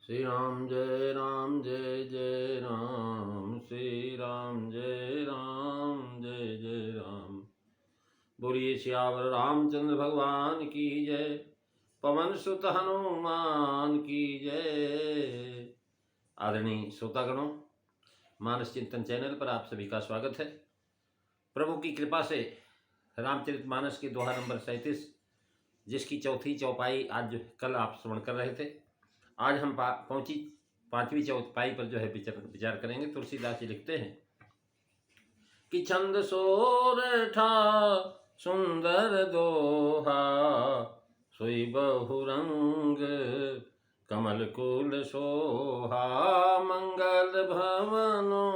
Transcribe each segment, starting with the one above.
श्री राम जय जय राम, श्री राम जय जय राम। बोलिए सियावर रामचंद्र भगवान की जय, पवन सुत हनुमान की जय। आदरणीय श्रोतागणों, मानस चिंतन चैनल पर आप सभी का स्वागत है। प्रभु की कृपा से रामचरितमानस की दोहा नंबर 37, जिसकी चौथी चौपाई आज कल आप श्रवण कर रहे थे, आज हम पहुंची पांचवी चौपाई पर जो है विचार करेंगे। तुलसीदास जी लिखते हैं कि छंद सोरठा सुंदर दोहा, सोई बहुरंग कमल कुल सोहा। मंगल भवनो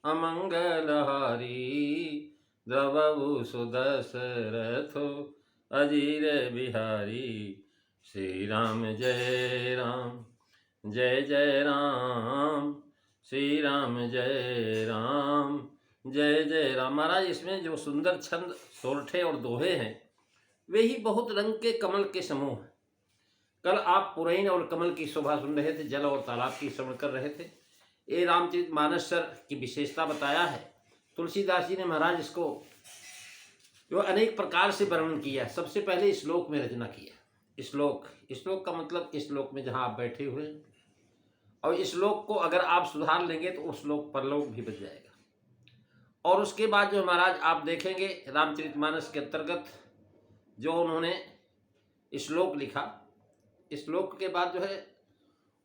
अमंगल हारी, द्रवभु सुदशरथो अजीर बिहारी। श्री राम जय जय राम, श्री राम जय जय राम। महाराज, इसमें जो सुंदर छंद सोरठे और दोहे हैं, वे ही बहुत रंग के कमल के समूह हैं। कल आप पुरैन और कमल की शोभा सुन रहे थे, जल और तालाब की श्रवण कर रहे थे। ये रामचरितमानस की विशेषता बताया है। तुलसीदास जी ने महाराज इसको जो अनेक प्रकार से वर्णन किया। सबसे पहले श्लोक में रचना किया। श्लोक का मतलब इस श्लोक में जहाँ आप बैठे हुए हैं, और इस श्लोक को अगर आप सुधार लेंगे तो उस श्लोक परलोक भी बच जाएगा। और उसके बाद जो महाराज आप देखेंगे रामचरितमानस के अंतर्गत जो उन्होंने श्लोक लिखा, इस श्लोक के बाद जो है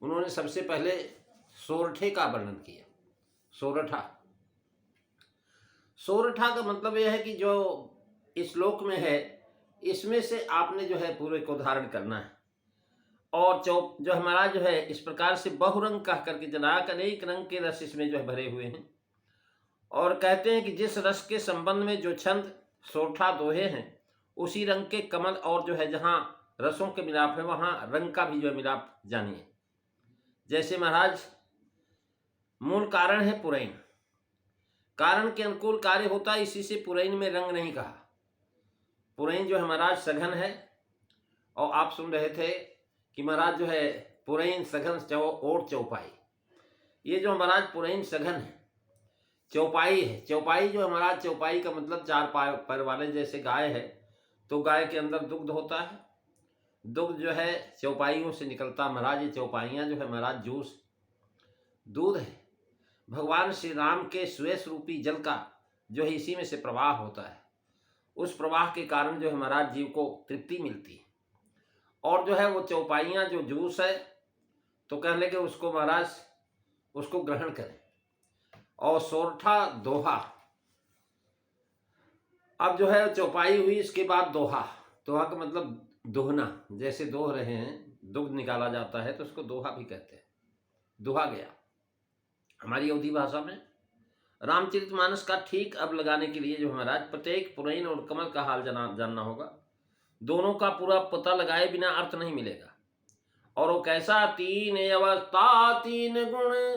उन्होंने सबसे पहले सोरठे का वर्णन किया। सोरठा का मतलब यह है कि जो इस श्लोक में है, इसमें से आपने जो है पूरे को धारण करना है। और जो हमारा जो है इस प्रकार से बहुरंग कह करके जनाक अनेक रंग के रस इसमें जो है भरे हुए हैं। और कहते हैं कि जिस रस के संबंध में जो छंद सोरठा दोहे हैं, उसी रंग के कमल, और जो है जहाँ रसों के मिलाप है वहाँ रंग का भी जो है मिलाप जानिए। जैसे महाराज मूल कारण है पुरैन, कारण के अनुकूल कार्य होता है, इसी से पुरैन में रंग नहीं कहा। पुरैन जो है महाराज सघन है, और आप सुन रहे थे कि महाराज जो है पुरैन सघन और चौपाई। ये जो महाराज पुरैन सघन है, चौपाई है। चौपाई जो महाराज, चौपाई का मतलब चार पैर वाले, जैसे गाय है तो गाय के अंदर दुग्ध होता है, दुग्ध जो है चौपाइयों से निकलता महाराज। ये चौपाइयाँ जो है महाराज जूस दूध है, भगवान श्री राम के श्वेत रूपी जल का जो है इसी में से प्रवाह होता है। उस प्रवाह के कारण जो है महाराज जीव को तृप्ति मिलती है। और जो है वो चौपाइयाँ जो जूस है, तो कह लेंगे उसको महाराज उसको ग्रहण करें। और सोरठा दोहा, अब जो है चौपाई हुई, इसके बाद दोहा का मतलब दोहना। जैसे दोह रहे हैं, दुग्ध निकाला जाता है तो उसको दोहा भी कहते हैं। दोहा गया हमारी अवधी भाषा में। रामचरितमानस का ठीक अब लगाने के लिए जो महाराज प्रत्येक पुरैन और कमल का हाल जानना होगा। दोनों का पूरा पता लगाए बिना अर्थ नहीं मिलेगा। और वो कैसा, तीन अवस्था तीन गुण,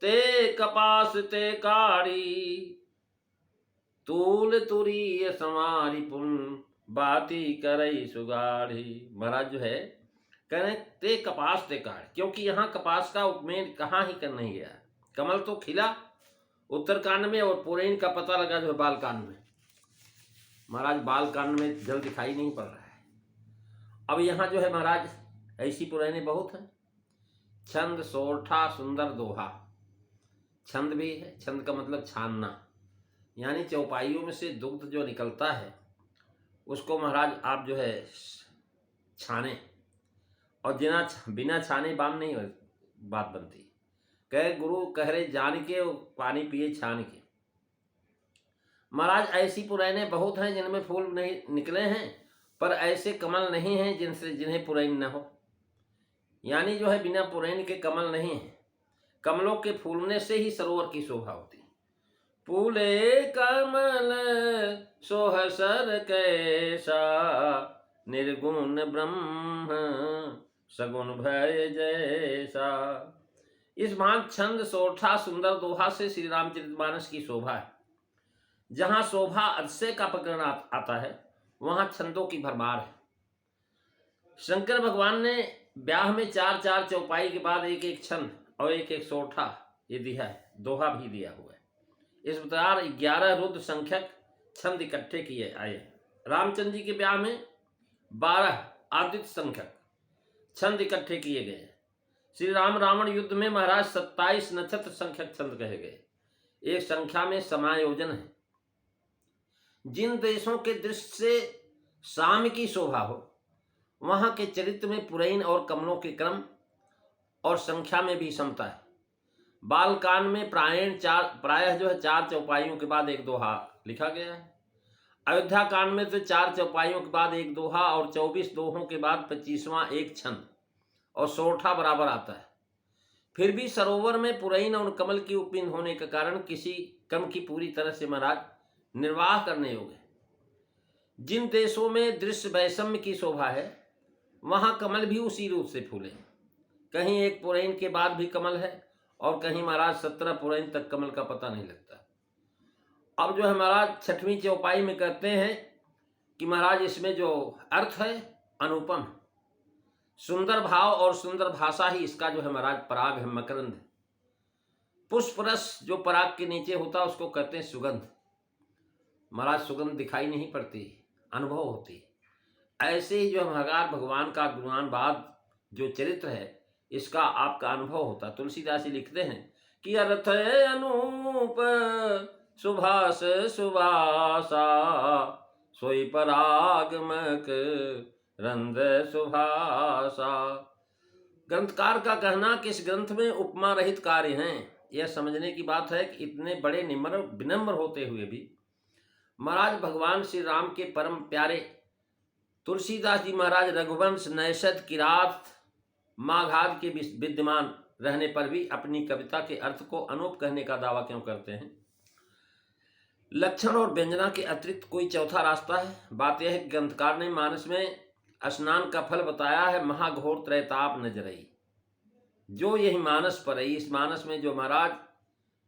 ते कपास ते काड़ी, तूल तुरी समारी पुन, बाती करई सुगाड़ी। महाराज जो है कह रहे ते कपास ते काड़ी, क्योंकि यहाँ कपास का उपमेय कहाँ ही कर नहीं गया। कमल तो खिला उत्तरकांड में, और पुरैन का पता लगा जो है बालकांड में। महाराज बालकांड में जल दिखाई नहीं पड़ रहा है। अब यहाँ जो है महाराज ऐसी पुरैनें बहुत हैं। छंद सोरठा सुंदर दोहा, छंद भी है। छंद का मतलब छानना, यानी चौपाइयों में से दुग्ध जो निकलता है उसको महाराज आप जो है छाने। और बिना छाने बाम नहीं बात बनती। कह गुरु कह रहे जान के पानी पिए छान के। महाराज ऐसी पुरैनें बहुत हैं जिनमें फूल नहीं निकले हैं, पर ऐसे कमल नहीं हैं जिन्हें पुरैन न हो। यानी जो है बिना पुरैन के कमल नहीं है। कमलों के फूलने से ही सरोवर की शोभा होती है। फूले कमल सोहसर कैसा, निर्गुण ब्रह्म सगुण भय जैसा। इस भांत छंद सोरठा सुंदर दोहा से श्री रामचरितमानस की शोभा है। जहां शोभा अतिशय का प्रकरण आता है, वहां छंदों की भरमार है। शंकर भगवान ने ब्याह में 4-4 चौपाई के बाद एक एक छंद और एक एक सोठा ये दिया है, दोहा भी दिया हुआ है। इस प्रकार 11 रुद्र संख्यक छंद इकट्ठे किए आए हैं। रामचंद्र जी के ब्याह में 12 आदित्य संख्यक छंद इकट्ठे किए गए हैं। श्री राम रावण युद्ध में महाराज 27 नक्षत्र संख्यक छंद कहे गए, एक संख्या में समायोजन है। जिन देशों के दृष्टि से साम की शोभा हो वहां के चरित्र में पुरैन और कमलों के क्रम और संख्या में भी समता है। बालकांड में प्रायः जो है 4 चौपाइयों के बाद एक दोहा लिखा गया है। अयोध्या कांड में तो 4 चौपाइयों के बाद एक दोहा और 24 दोहों के बाद 25वां एक छंद और सोठा बराबर आता है। फिर भी सरोवर में पुरैन और कमल की उपीन होने के कारण किसी क्रम की पूरी तरह से महाराज निर्वाह करने योग्य है। जिन देशों में दृश्य वैषम्य की शोभा है वहां कमल भी उसी रूप से फूले, कहीं एक पुरैन के बाद भी कमल है और कहीं महाराज 17 पुरैन तक कमल का पता नहीं लगता। अब जो है महाराज 6वीं चौपाई में कहते हैं कि महाराज इसमें जो अर्थ है अनुपम, सुंदर भाव और सुंदर भाषा ही इसका जो है महाराज पराग है, मकरंद है। पुष्प रस जो पराग के नीचे होता है उसको कहते हैं सुगंध। महाराज सुगंध दिखाई नहीं पड़ती, अनुभव होती। ऐसे ही जो भगवान का गुणानुवाद जो चरित्र है इसका आपका अनुभव होता। तुलसीदास जी लिखते हैं कि अर्थ अनूप सुभाष सुभाषा सोई परागमक रंध सुभाषा। ग्रंथकार का कहना कि इस ग्रंथ में उपमा रहित कार्य हैं। यह समझने की बात है कि इतने बड़े विनम्र होते हुए भी महाराज भगवान श्री राम के परम प्यारे तुलसीदास जी महाराज रघुवंश नैषद किरात माघाद के विद्यमान रहने पर भी अपनी कविता के अर्थ को अनूप कहने का दावा क्यों करते हैं? लक्षण और व्यंजना के अतिरिक्त कोई चौथा रास्ता है? बात यह है कि ग्रंथकार ने मानस में स्नान का फल बताया है, महाघोर त्रैताप नजरई। जो यही मानस पर है, इस मानस में जो महाराज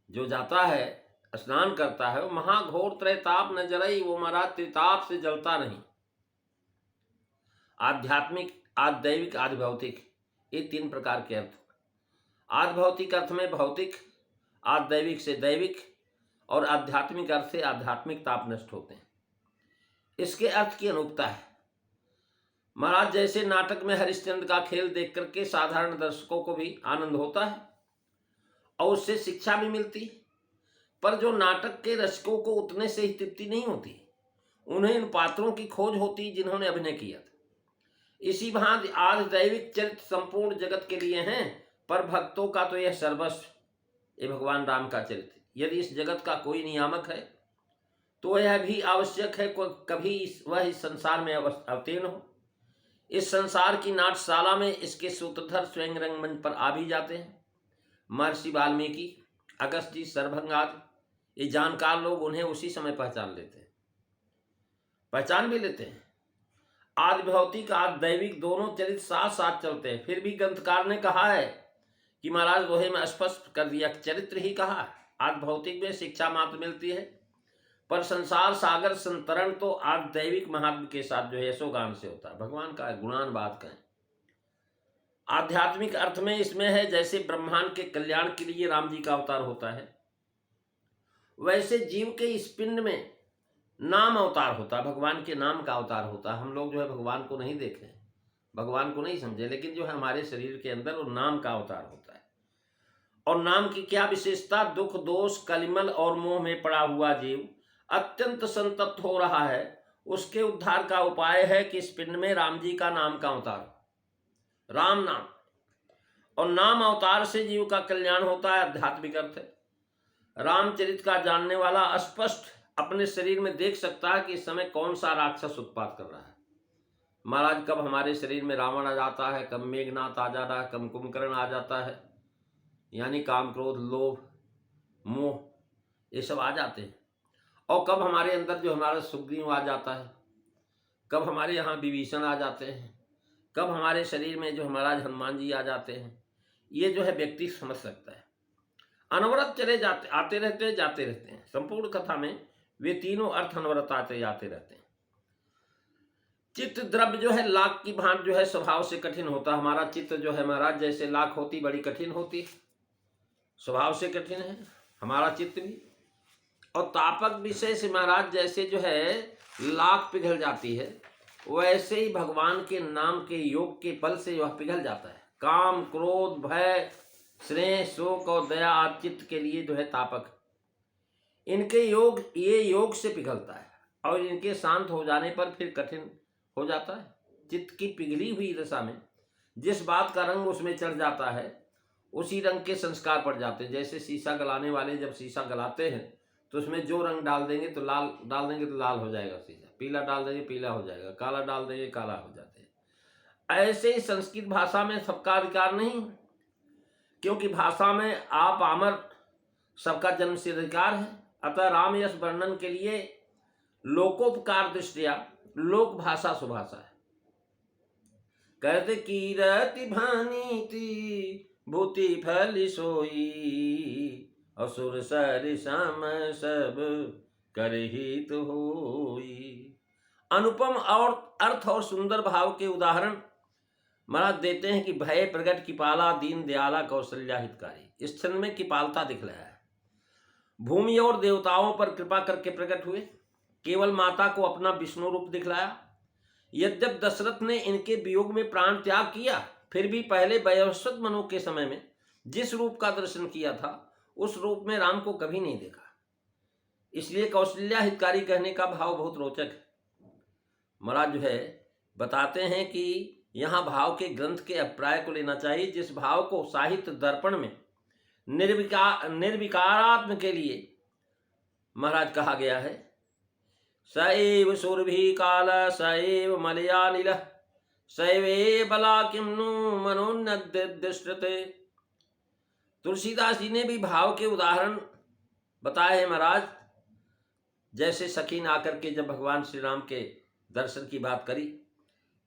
जो जाता है स्नान करता है वो महाघोर त्रैताप नजरई, वो महाराज त्रिताप से जलता नहीं। आध्यात्मिक, आदि दैविक, आदि भौतिक, ये 3 प्रकार के अर्थ। आदि भौतिक अर्थ में भौतिक, आदि दैविक से दैविक और आध्यात्मिक अर्थ से आध्यात्मिक ताप नष्ट होते हैं। इसके अर्थ की अनुपता है। महाराज जैसे नाटक में हरिश्चंद्र का खेल देख करके साधारण दर्शकों को भी आनंद होता है और उससे शिक्षा भी मिलती है, पर जो नाटक के रसिकों को उतने से ही तृप्ति नहीं होती, उन्हें इन पात्रों की खोज होती जिन्होंने अभिनय किया था। इसी भांति आदि दैविक चरित्र संपूर्ण जगत के लिए हैं, पर भक्तों का तो यह सर्वस्व, ये भगवान राम का चरित्र। यदि इस जगत का कोई नियामक है तो यह भी आवश्यक है कभी वह इस संसार में अवतीर्ण हो। इस संसार की नाट्यशाला में इसके सूत्रधर स्वयं रंगमंच पर आ भी जाते हैं। महर्षि वाल्मीकि, अगस्त जी, सरभंग आदि ये जानकार लोग उन्हें उसी समय पहचान लेते हैं, पहचान भी लेते हैं। आदि भौतिक आदि दैविक दोनों चरित्र साथ साथ चलते हैं। फिर भी ग्रंथकार ने कहा है कि महाराज दोहे में स्पष्ट कर दिया, चरित्र ही कहा। आदि भौतिक में शिक्षा मात्र मिलती है, पर संसार सागर संतरण तो आदि दैविक महात्म के साथ जो है यशोगान से होता है, भगवान का गुणानुवाद कहें। आध्यात्मिक अर्थ में इसमें है जैसे ब्रह्मांड के कल्याण के लिए राम जी का अवतार होता है, वैसे जीव के इस पिंड में नाम अवतार होता है, भगवान के नाम का अवतार होता है। हम लोग जो है भगवान को नहीं देखे, भगवान को नहीं समझे, लेकिन जो है हमारे शरीर के अंदर वो नाम का अवतार होता है। और नाम की क्या विशेषता? दुख दोष कलिमल और मोह में पड़ा हुआ जीव अत्यंत संतप्त हो रहा है, उसके उद्धार का उपाय है कि इस पिंड में राम जी का नाम का अवतार, राम नाम। और नाम अवतार से जीव का कल्याण होता है, आध्यात्मिक अर्थ है। रामचरित का जानने वाला स्पष्ट अपने शरीर में देख सकता है कि इस समय कौन सा राक्षस उत्पात कर रहा है। महाराज कब हमारे शरीर में रावण आ जाता है, कब मेघनाथ आ जा रहा है, कब कुंभकर्ण आ जाता है, यानी काम क्रोध लोभ मोह ये सब आ जाते हैं। और कब हमारे अंदर जो हमारा सुग्रीव आ जाता है, कब हमारे यहाँ विभीषण आ जाते हैं, कब हमारे शरीर में जो महाराज हनुमान जी आ जाते हैं, ये जो है व्यक्ति समझ सकता है। अनवरत चले जाते आते रहते हैं, जाते रहते हैं। संपूर्ण कथा में वे तीनों अर्थ अनवरत आते जाते रहते हैं। चित्त द्रव्य जो है लाख की भांति जो है स्वभाव से कठिन होता। हमारा चित्त जो है महाराज जैसे लाख होती बड़ी कठिन होती, स्वभाव से कठिन है हमारा चित्त भी। और तापक विषय से महाराज जैसे जो है लाख पिघल जाती है, वैसे ही भगवान के नाम के योग के बल से वह पिघल जाता है। काम क्रोध भय स्नेह शोक और दया आदि चित्त के लिए जो है तापक, इनके योग ये योग से पिघलता है और इनके शांत हो जाने पर फिर कठिन हो जाता है। चित्त की पिघली हुई दशा में जिस बात का रंग उसमें चढ़ जाता है उसी रंग के संस्कार पड़ जाते हैं। जैसे शीशा गलाने वाले जब शीशा गलाते हैं तो उसमें जो रंग डाल देंगे तो लाल डाल देंगे तो लाल हो जाएगा शीशा, पीला डाल देंगे पीला हो जाएगा, काला डाल देंगे काला हो जाते हैं। ऐसे ही संस्कृत भाषा में सबका अधिकार नहीं, क्योंकि भाषा में आप आमर सबका जन्म से अधिकार है। अतः राम यश वर्णन के लिए लोकोपकार दृष्टिया लोक भाषा सुभाषा है। कहते कीरति भानीति भूति फल सोई असुर सर सम सब करहित होई। अनुपम और अर्थ और सुंदर भाव के उदाहरण महाराज देते हैं कि भय प्रगट किपाला दीन दयाला कौशल्या हितकारी। इस छंद में किपालता दिखलाया है। भूमि और देवताओं पर कृपा करके प्रकट हुए, केवल माता को अपना विष्णु रूप दिखलाया। यद्यप दशरथ ने इनके वियोग में प्राण त्याग किया, फिर भी पहले वयस्वत मनु के समय में जिस रूप का दर्शन किया था उस रूप में राम को कभी नहीं देखा। इसलिए कौशल्या हितकारी कहने का भाव बहुत रोचक है। महाराज जो है बताते हैं कि यहाँ भाव के ग्रंथ के अभिप्राय को लेना चाहिए, जिस भाव को साहित्य दर्पण में निर्विकारात्म के लिए महाराज कहा गया है। सएव सुरभि काल सएव मलयानिल सैवे बला किम्नु मनोन्नदृष्टते। तुलसीदास जी ने भी भाव के उदाहरण बताए हैं महाराज। जैसे सखी ने आकर के जब भगवान श्री राम के दर्शन की बात करी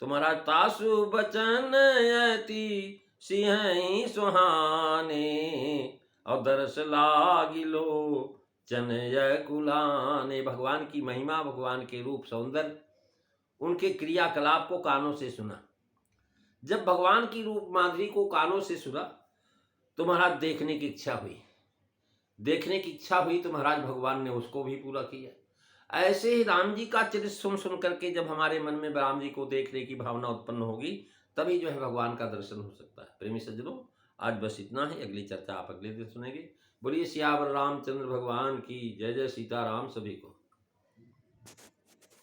तो महाराज तासु बचन यति सिंह सुहाने और दर्श लागिलो चनय कुलाने। भगवान की महिमा, भगवान के रूप सौंदर्य, उनके क्रियाकलाप को कानों से सुना। जब भगवान की रूप माधुरी को कानों से सुना तो महाराज देखने की इच्छा हुई। देखने की इच्छा हुई तो महाराज भगवान ने उसको भी पूरा किया। ऐसे ही राम जी का चरित्र सुन सुन करके जब हमारे मन में राम जी को देखने की भावना उत्पन्न होगी तभी जो है भगवान का दर्शन हो सकता है। प्रेमी सज्जनों, आज बस इतना ही। अगली चर्चा आप अगले दिन सुनेंगे। बोलिए सियावर रामचंद्र भगवान की जय। जय सीताराम सभी को।